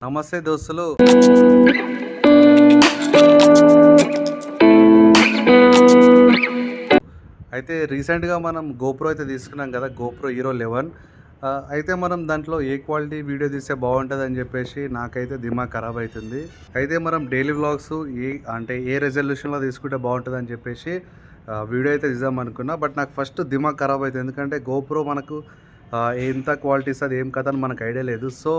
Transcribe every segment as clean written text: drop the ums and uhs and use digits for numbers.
నమస్తే దోస్తులు. అయితే రీసెంట్‌గా మనం గోప్రో అయితే తీసుకున్నాం కదా! GoPro hero 11. అయితే మనం దాంట్లో ఏ క్వాలిటీ వీడియో తీస్తే బాగుంటుందని చెప్పేసి నాకైతే దిమాగ్ ఖరాబ్ అవుతుంది. అయితే మనం డైలీ వ్లాగ్స్ ఏ రెజల్యూషన్‌లో తీసుకుంటే బాగుంటుందని చెప్పేసి వీడియో అయితే తీద్దాం అనుకున్నా. బట్ నాకు ఫస్ట్ దిమాగ్ ఖరాబ్ అవుతుంది. ఎందుకంటే గోప్రో మనకు ఎంత క్వాలిటీ ఇస్తది, ఏం కథ అని మనకు ఐడియా లేదు. సో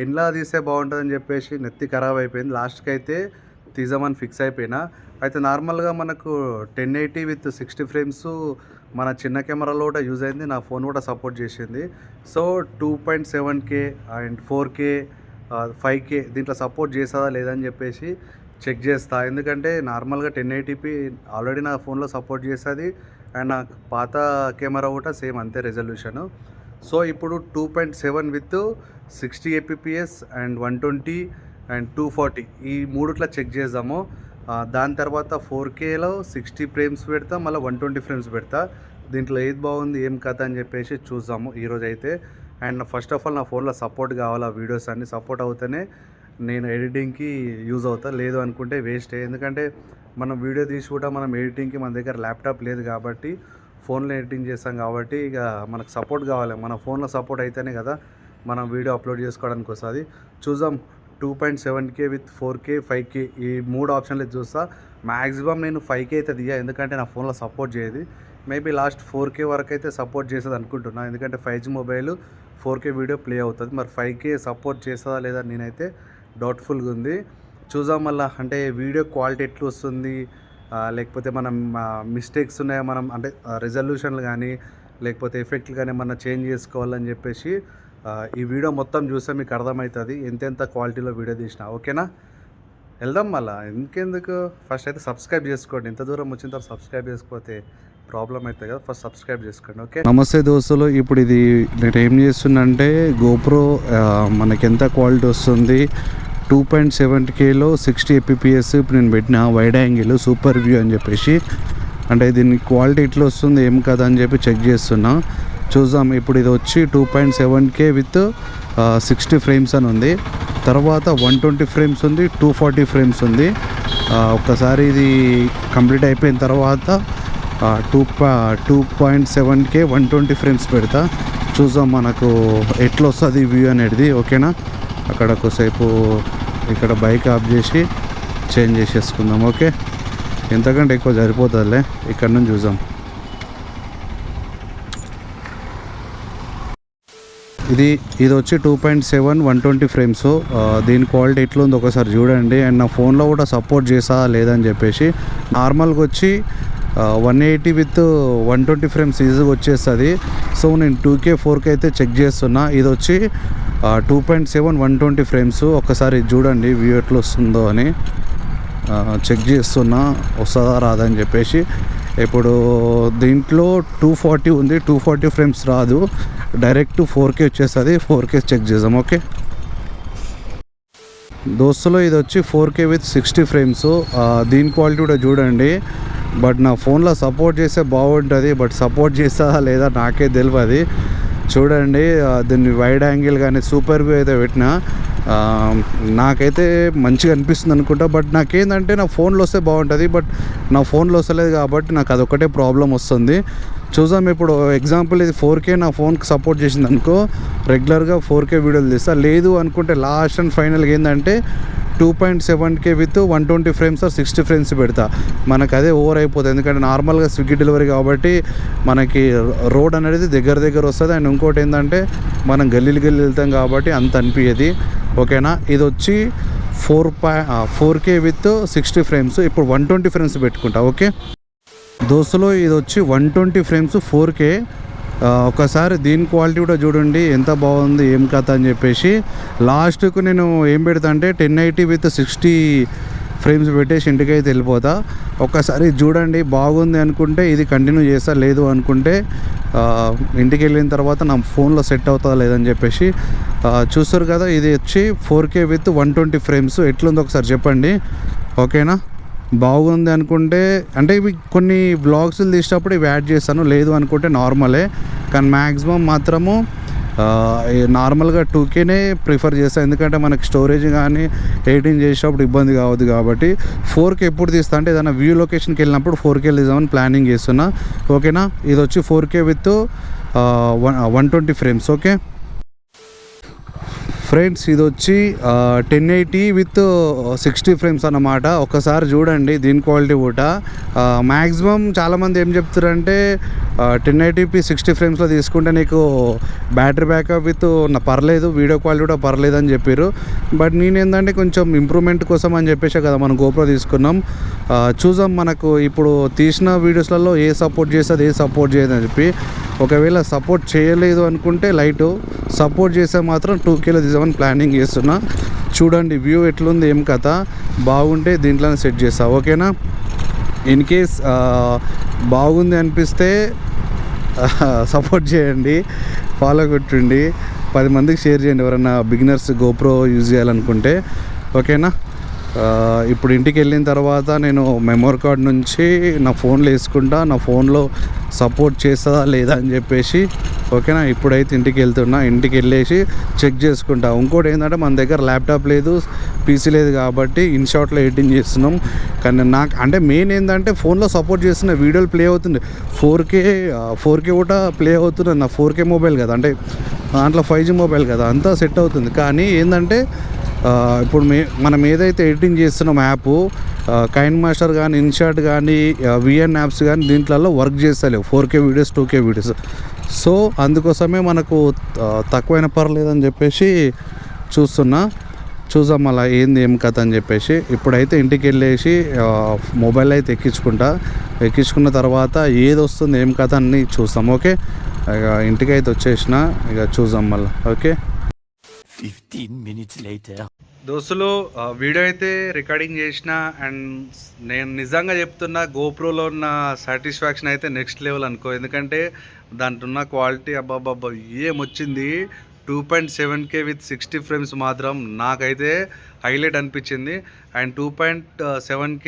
ఎలా తీస్తే బాగుంటుందని చెప్పేసి నెత్తి ఖరాబ్ అయిపోయింది. లాస్ట్‌కి అయితే తీద్దామని ఫిక్స్ అయిపోయినా. అయితే నార్మల్‌గా మనకు 1080 విత్ 60 ఫ్రేమ్స్ మన చిన్న కెమెరాలో కూడా యూజ్ అయింది. నా ఫోన్ కూడా సపోర్ట్ చేసింది. So 2.7K and 4K 5K దీంట్లో సపోర్ట్ చేస్తుందా లేదా అని చెప్పేసి చెక్ చేస్తా. ఎందుకంటే నార్మల్‌గా 1080p ఆల్రెడీ నా ఫోన్లో సపోర్ట్ చేస్తుంది. అండ్ నా పాత కెమెరా కూడా సేమ్ అంతే రెజల్యూషను. సో ఇప్పుడు 2.7 విత్ 60 fps అండ్ 120 అండ్ 240 ఈ మూడిట్లో చెక్ చేద్దాము. దాని తర్వాత 4Kలో 60 ఫ్రేమ్స్ పెడతా, మళ్ళీ 120 ఫ్రేమ్స్ పెడతా. దీంట్లో ఏది బాగుంది, ఏం కథ అని చెప్పేసి చూద్దాము ఈరోజైతే. అండ్ ఫస్ట్ ఆఫ్ ఆల్ నా ఫోన్లో సపోర్ట్ కావాలి. వీడియోస్ అన్నీ సపోర్ట్ అవుతేనే నేను ఎడిటింగ్కి యూజ్ అవుతా, లేదు అనుకుంటే వేస్టే. ఎందుకంటే మనం వీడియో తీసి కూడా మనం ఎడిటింగ్కి మన దగ్గర ల్యాప్టాప్ లేదు కాబట్టి ఫోన్లో ఎడిటింగ్ చేస్తాం కాబట్టి ఇక మనకు సపోర్ట్ కావాలి. మన ఫోన్లో సపోర్ట్ అయితేనే కదా మనం వీడియో అప్లోడ్ చేసుకోవడానికి వస్తుంది. చూద్దాం. 2.7K విత్ 4K 5K ఈ 3 ఆప్షన్లు చూస్తా. మ్యాక్సిమం నేను 5K అయితే దిగా, ఎందుకంటే నా ఫోన్లో సపోర్ట్ చేయదు. మేబీ లాస్ట్ 4K వరకు అయితే సపోర్ట్ చేస్తుంది అనుకుంటున్నా, ఎందుకంటే 5G mobile 4K video play అవుతుంది. మరి 5K సపోర్ట్ చేస్తుందా లేదా నేనైతే డౌట్ఫుల్గా ఉంది. చూద్దాం. మళ్ళీ అంటే వీడియో క్వాలిటీ ఎట్లా వస్తుంది, లేకపోతే మనం మిస్టేక్స్ ఉన్నాయా, మనం అంటే రెజల్యూషన్లు కానీ లేకపోతే ఎఫెక్ట్లు కానీ ఏమన్నా చేంజ్ చేసుకోవాలని చెప్పేసి ఈ వీడియో మొత్తం చూస్తే మీకు అర్థమవుతుంది ఎంతెంత క్వాలిటీలో వీడియో తీసిన. ఓకేనా, వెళ్దాం. మళ్ళీ ఇంకెందుకు, ఫస్ట్ అయితే సబ్స్క్రైబ్ చేసుకోండి. ఇంత దూరం వచ్చిన తర్వాత సబ్స్క్రైబ్ చేసుకోకపోతే ప్రాబ్లం అవుతుంది కదా, ఫస్ట్ సబ్స్క్రైబ్ చేసుకోండి. ఓకే, నమస్తే దోస్తులు. ఇప్పుడు ఇది నేను ఏం చేస్తున్నంటే గోప్రో మనకి ఎంత క్వాలిటీ వస్తుంది 2.7Kలో 60 fps ఇప్పుడు నేను పెట్టిన వైడ్ యాంగిల్ సూపర్ వ్యూ అని చెప్పేసి. అంటే దీని క్వాలిటీ ఎట్లా వస్తుంది, ఏం కదా అని చెప్పి చెక్ చేస్తున్నా. చూద్దాం. ఇప్పుడు ఇది వచ్చి 2.7K విత్ 60 ఫ్రేమ్స్ అని ఉంది. తర్వాత 120 ఫ్రేమ్స్ ఉంది, 240 ఫ్రేమ్స్ ఉంది. ఒక్కసారి ఇది కంప్లీట్ అయిపోయిన తర్వాత 2.7K 120 ఫ్రేమ్స్ పెడతా. చూద్దాం మనకు ఎట్లా వస్తుంది వ్యూ అనేది. ఓకేనా, అక్కడ ఒకసేపు ఇక్కడ బైక్ ఆఫ్ చేసి చేంజ్ చేసేసుకుందాం. ఓకే, ఎంతకంటే ఎక్కువ సరిపోతుందిలే. ఇక్కడ నుంచి చూద్దాం. ఇది వచ్చి 2.7 120 ఫ్రేమ్స్. దీని క్వాలిటీ ఎట్లా ఉందో ఒకసారి చూడండి. అండ్ నా ఫోన్లో కూడా సపోర్ట్ చేసా లేదని చెప్పేసి. నార్మల్గా వచ్చి 180 విత్ 120 ఫ్రేమ్స్ ఈజీగా వచ్చేస్తుంది. సో నేను 2K 4K అయితే చెక్ చేస్తున్నా. ఇది వచ్చి 2.7 120 ఫ్రేమ్స్. ఒకసారి చూడండి వ్యూ ఎట్లా వస్తుందో అని చెక్ చేస్తున్నా, వస్తుందా రాదని చెప్పేసి. ఇప్పుడు దీంట్లో 240 ఉంది, 240 ఫ్రేమ్స్ రాదు, డైరెక్ట్ 4K వచ్చేస్తుంది. 4K చెక్ చేద్దాం. ఓకే దోస్తులో ఇది వచ్చి 4K విత్ 60 ఫ్రేమ్స్. దీని క్వాలిటీ కూడా చూడండి. బట్ నా ఫోన్లో సపోర్ట్ చేస్తే బాగుంటుంది, బట్ సపోర్ట్ చేస్తుందా లేదా నాకే తెలియదు. చూడండి, దీన్ని వైడ్ యాంగిల్ కానీ సూపర్ వ్యూ అయితే పెట్టినా నాకైతే మంచిగా అనిపిస్తుంది అనుకుంటా. బట్ నాకేంటంటే నా ఫోన్లో వస్తే బాగుంటుంది, బట్ నా ఫోన్లో వస్తలేదు కాబట్టి నాకు అదొకటే ప్రాబ్లం వస్తుంది. చూద్దాం. ఇప్పుడు ఎగ్జాంపుల్ ఇది 4K నా ఫోన్కి సపోర్ట్ చేసింది అనుకో, రెగ్యులర్గా 4K వీడియోలు తీస్తా. లేదు అనుకుంటే లాస్ట్ అండ్ ఫైనల్గా ఏంటంటే 2.7K విత్ 120 ఫ్రేమ్స్ 60 ఫ్రేమ్స్ పెడతా. మనకు అదే ఓవర్ అయిపోతుంది, ఎందుకంటే నార్మల్గా స్విగ్గీ డెలివరీ కాబట్టి మనకి రోడ్ అనేది దగ్గర వస్తుంది. అండ్ ఇంకోటి ఏంటంటే మనం గల్లీలు వెళ్తాం కాబట్టి అంత అనిపించేది. ఓకేనా, ఇది వచ్చి 4K విత్ 60 ఫ్రేమ్స్. ఇప్పుడు 120 ఫ్రేమ్స్ పెట్టుకుంటా. ఓకే దోస్తులో ఇది వచ్చి 120 ఫ్రేమ్స్ 4K. ఒకసారి దీని క్వాలిటీ కూడా చూడండి ఎంత బాగుంది, ఏం కథ అని చెప్పేసి. లాస్ట్కు నేను ఏం పెడతా అంటే 1080 విత్ 60 ఫ్రేమ్స్ పెట్టేసి ఇంటికైతే వెళ్ళిపోతా. ఒక్కసారి చూడండి, బాగుంది అనుకుంటే ఇది కంటిన్యూ చేస్తా, లేదు అనుకుంటే ఇంటికి వెళ్ళిన తర్వాత నా ఫోన్లో సెట్ అవుతుందా లేదని చెప్పేసి. చూస్తారు కదా, ఇది వచ్చి 4K విత్ 120 ఫ్రేమ్స్. ఎట్లుందో ఒకసారి చెప్పండి. ఓకేనా, బాగుంది అనుకుంటే అంటే ఇవి కొన్ని వ్లాగ్స్లు తీసేటప్పుడు ఇవి యాడ్ చేస్తాను, లేదు అనుకుంటే నార్మలే. కానీ మ్యాక్సిమం మాత్రము నార్మల్గా 2Kనే ప్రిఫర్ చేస్తాను, ఎందుకంటే మనకి స్టోరేజ్ కానీ ఎడిటింగ్ చేసేటప్పుడు ఇబ్బంది కావద్దు కాబట్టి. 4K ఎప్పుడు తీస్తా అంటే ఏదైనా వ్యూ లొకేషన్కి వెళ్ళినప్పుడు 4K తీద్దామని ప్లానింగ్ చేస్తున్నా. ఓకేనా, ఇది వచ్చి 4K with 120 frames. Okay friends, ఇది వచ్చి 1080 విత్ 60 ఫ్రేమ్స్ అన్నమాట. ఒకసారి చూడండి దీని క్వాలిటీ కూడా. మ్యాక్సిమం చాలామంది ఏం చెప్తారంటే 1080p 60 ఫ్రేమ్స్లో తీసుకుంటే నీకు బ్యాటరీ బ్యాకప్ విత్ పర్లేదు, వీడియో క్వాలిటీ కూడా పర్లేదు అని చెప్పారు. బట్ నేనేంటంటే కొంచెం ఇంప్రూవ్మెంట్ కోసం అని చెప్పేసే కదా మనం GoPro తీసుకున్నాం. చూద్దాం మనకు ఇప్పుడు తీసిన వీడియోస్లలో ఏ సపోర్ట్ చేస్తుంది ఏ సపోర్ట్ చేయదు అని చెప్పి. ఒకవేళ సపోర్ట్ చేయలేదు అనుకుంటే లైటు, సపోర్ట్ చేస్తే మాత్రం 2Kలో తీసామని ప్లానింగ్ చేస్తున్నా. చూడండి వ్యూ ఎట్లుంది ఏం కథ, బాగుంటే దీంట్లోనే సెట్ చేస్తా. ఓకేనా, ఇన్ కేస్ బాగుంది అనిపిస్తే సపోర్ట్ చేయండి, ఫాలో కొట్టండి, 10 మందికి షేర్ చేయండి ఎవరైనా బిగినర్స్ GoPro యూజ్ చేయాలనుకుంటే. ఓకేనా, ఇప్పుడు ఇంటికి వెళ్ళిన తర్వాత నేను మెమరీ కార్డ్ నుంచి నా ఫోన్లో వేసుకుంటా, నా ఫోన్లో సపోర్ట్ చేస్తుందా లేదా అని చెప్పేసి. ఓకేనా, ఇప్పుడైతే ఇంటికి వెళ్తున్నా, ఇంటికి వెళ్ళేసి చెక్ చేసుకుంటా. ఇంకోటి ఏంటంటే మన దగ్గర ల్యాప్టాప్ లేదు, పీసీ లేదు కాబట్టి ఇన్షాట్లో ఎడిటింగ్ చేస్తున్నాం. కానీ నాకు అంటే మెయిన్ ఏంటంటే ఫోన్లో సపోర్ట్ చేస్తున్న వీడియోలు ప్లే అవుతుంది, 4K కూడా ప్లే అవుతుంది. నా 4K మొబైల్ కదా, అంటే దాంట్లో 5G మొబైల్ కదా, అంతా సెట్ అవుతుంది. కానీ ఏంటంటే ఇప్పుడు మనం ఏదైతే ఎడిటింగ్ చేస్తున్నాం యాప్ కైన్ మాస్టర్ కానీ ఇన్షాట్ కానీ విఎన్ యాప్స్ కానీ దీంట్లో వర్క్ చేస్తలేవు 4K videos 2K videos. So అందుకోసమే మనకు తక్కువైనా పర్లేదని చెప్పేసి చూద్దాం అలా ఏంది ఏం కథ అని చెప్పేసి. ఇప్పుడైతే ఇంటికి వెళ్ళేసి మొబైల్ అయితే ఎక్కించుకున్న తర్వాత ఏది వస్తుంది ఏం కథ అన్నీ చూస్తాం. ఓకే, ఇక ఇంటికి అయితే వచ్చేసిన, ఇక చూద్దాం మళ్ళీ. Okay 15 minutes later. దోస్తులు, వీడియో అయితే రికార్డింగ్ చేసిన అండ్ నేను నిజంగా చెప్తున్నా GoProలో ఉన్న సాటిస్ఫాక్షన్ అయితే నెక్స్ట్ లెవెల్ అనుకో. ఎందుకంటే దాంట్లో ఉన్న క్వాలిటీ అబ్బాబ్బాబ్బా ఏమొచ్చింది. 2.7K విత్ 60 ఫ్రేమ్స్ మాత్రం నాకైతే హైలైట్ అనిపించింది. అండ్ 2.7K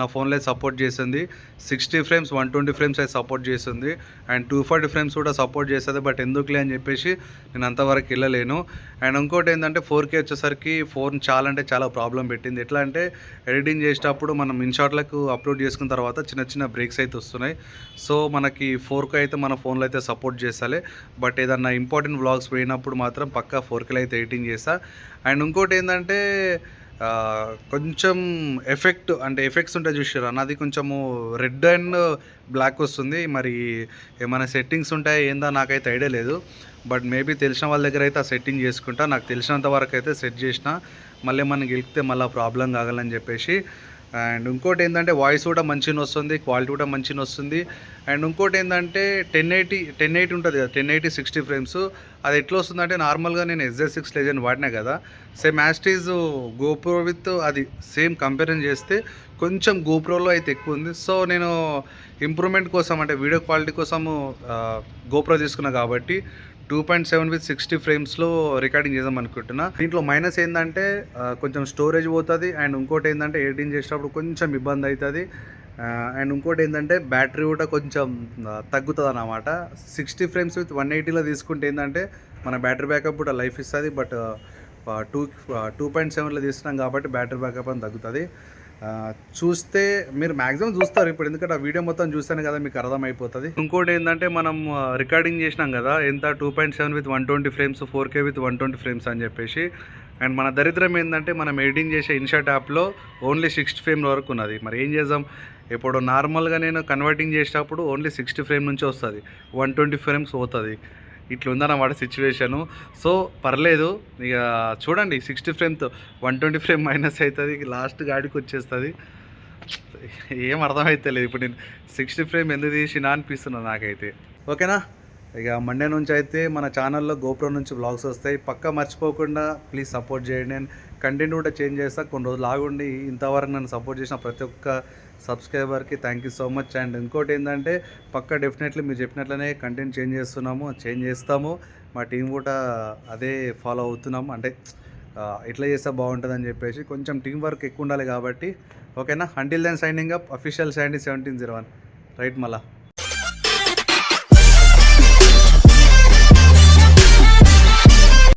నా ఫోన్లో సపోర్ట్ చేస్తుంది, 60 ఫ్రేమ్స్ 120 ఫ్రేమ్స్ అయితే సపోర్ట్ చేస్తుంది, అండ్ 240 ఫ్రేమ్స్ కూడా సపోర్ట్ చేస్తుంది. బట్ ఎందుకులే అని చెప్పేసి నేను అంతవరకు వెళ్ళలేను. అండ్ ఇంకోటి ఏంటంటే 4K వచ్చేసరికి ఫోన్ చాలా అంటే చాలా ప్రాబ్లం పెట్టింది. ఎట్లా అంటే ఎడిటింగ్ చేసేటప్పుడు మనం ఇన్షాట్లకు అప్లోడ్ చేసుకున్న తర్వాత చిన్న చిన్న బ్రేక్స్ అయితే వస్తున్నాయి. సో మనకి 4K అయితే మన ఫోన్లో అయితే సపోర్ట్ చేస్తాలే. బట్ ఏదన్నా ఇంపార్టెంట్ వ్లాగ్స్ పోయినప్పుడు మాత్రం పక్కా 4Kలో అయితే ఎడిటింగ్ చేస్తా. అండ్ ఇంకోటి ఏంటంటే కొంచెం ఎఫెక్ట్స్ ఉంటాయి చూసారా, నాది కొంచెము రెడ్ అండ్ బ్లాక్ వస్తుంది. మరి ఏమైనా సెట్టింగ్స్ ఉంటాయా ఏందా నాకైతే ఐడియా లేదు. బట్ మేబీ తెలిసిన వాళ్ళ దగ్గర అయితే ఆ సెట్టింగ్ చేసుకుంటా. నాకు తెలిసినంత వరకు అయితే సెట్ చేసిన, మళ్ళీ మనకి గెలిపితే మళ్ళీ ప్రాబ్లం కాగలని చెప్పేసి. అండ్ ఇంకోటి ఏంటంటే వాయిస్ కూడా మంచిగా వస్తుంది, క్వాలిటీ కూడా మంచిగా వస్తుంది. అండ్ ఇంకోటి ఏంటంటే 1080 ఉంటుంది కదా, 1080 60 ఫ్రేమ్స్ అది ఎట్లా వస్తుందంటే నార్మల్గా నేను SZ6 Legend వాడినా కదా, సేమ్ యాస్టీజ్ GoPro విత్ అది సేమ్ కంపారిజన్ చేస్తే కొంచెం GoProలో అయితే ఎక్కువ ఉంది. సో నేను ఇంప్రూవ్మెంట్ కోసం అంటే వీడియో క్వాలిటీ కోసము GoPro తీసుకున్నా కాబట్టి 2.7 విత్ 60 ఫ్రేమ్స్లో రికార్డింగ్ చేద్దాం అనుకుంటున్నా. దీంట్లో మైనస్ ఏంటంటే కొంచెం స్టోరేజ్ పోతుంది. అండ్ ఇంకోటి ఏంటంటే ఎడిటింగ్ చేసేటప్పుడు కొంచెం ఇబ్బంది అవుతుంది. అండ్ ఇంకోటి ఏంటంటే బ్యాటరీ కూడా కొంచెం తగ్గుతుంది అన్నమాట. 60 ఫ్రేమ్స్ విత్ 180లో తీసుకుంటే ఏంటంటే మన బ్యాటరీ బ్యాకప్ కూడా లైఫ్ ఇస్తుంది. బట్ 2.7లో తీసుకున్నాం కాబట్టి బ్యాటరీ బ్యాకప్ అని తగ్గుతుంది. చూస్తే మీరు మ్యాక్సిమం చూస్తారు ఇప్పుడు, ఎందుకంటే ఆ వీడియో మొత్తం చూస్తేనే కదా మీకు అర్థమైపోతుంది. ఇంకోటి ఏంటంటే మనం రికార్డింగ్ చేసినాం కదా ఎంత 2.7 with 120 frames 4K with 120 frames అని చెప్పేసి. అండ్ మన దరిద్రం ఏంటంటే మనం ఎడిటింగ్ చేసే ఇన్షాట్ యాప్లో ఓన్లీ 60 ఫ్రేమ్ వరకు ఉన్నది. మరి ఏం చేద్దాం, ఇప్పుడు నార్మల్గా నేను కన్వర్టింగ్ చేసేటప్పుడు ఓన్లీ 60 ఫ్రేమ్ నుంచి వస్తుంది, 120 ఫ్రేమ్స్ పోతుంది. ఇట్లా ఉందన్నమాట సిచ్యువేషను. సో పర్లేదు, ఇక చూడండి 60 ఫ్రేమ్తో 120 ఫ్రేమ్ మైనస్ అవుతుంది, లాస్ట్ గాడికి వచ్చేస్తుంది. ఏం అర్థమైతలేదు ఇప్పుడు నేను 60 ఫ్రేమ్ ఎందుకు తీసినా అనిపిస్తున్నది నాకైతే. ఓకేనా, ఇక మండే నుంచి అయితే మన ఛానల్లో GoPro నుంచి వ్లాగ్స్ వస్తాయి. పక్కా మర్చిపోకుండా ప్లీజ్ సపోర్ట్ చేయండి. నేను కంటెంట్ కూడా చేంజ్ చేస్తాను, కొన్ని రోజులు ఆగుండి. ఇంతవరకు నన్ను సపోర్ట్ చేసిన ప్రతి ఒక్క సబ్స్క్రైబర్కి thank you so much. And ఇంకోటి ఏంటంటే పక్కా డెఫినెట్లీ మీరు చెప్పినట్లనే కంటెంట్ చేంజ్ చేస్తాము. మా టీం కూడా అదే ఫాలో అవుతున్నాము. అంటే ఇట్లా చేస్తే బాగుంటుందని చెప్పేసి కొంచెం టీం వర్క్ ఎక్కువ ఉండాలి కాబట్టి. ఓకేనా, until then signing up, official Sandy 1701 right మళ్ళా.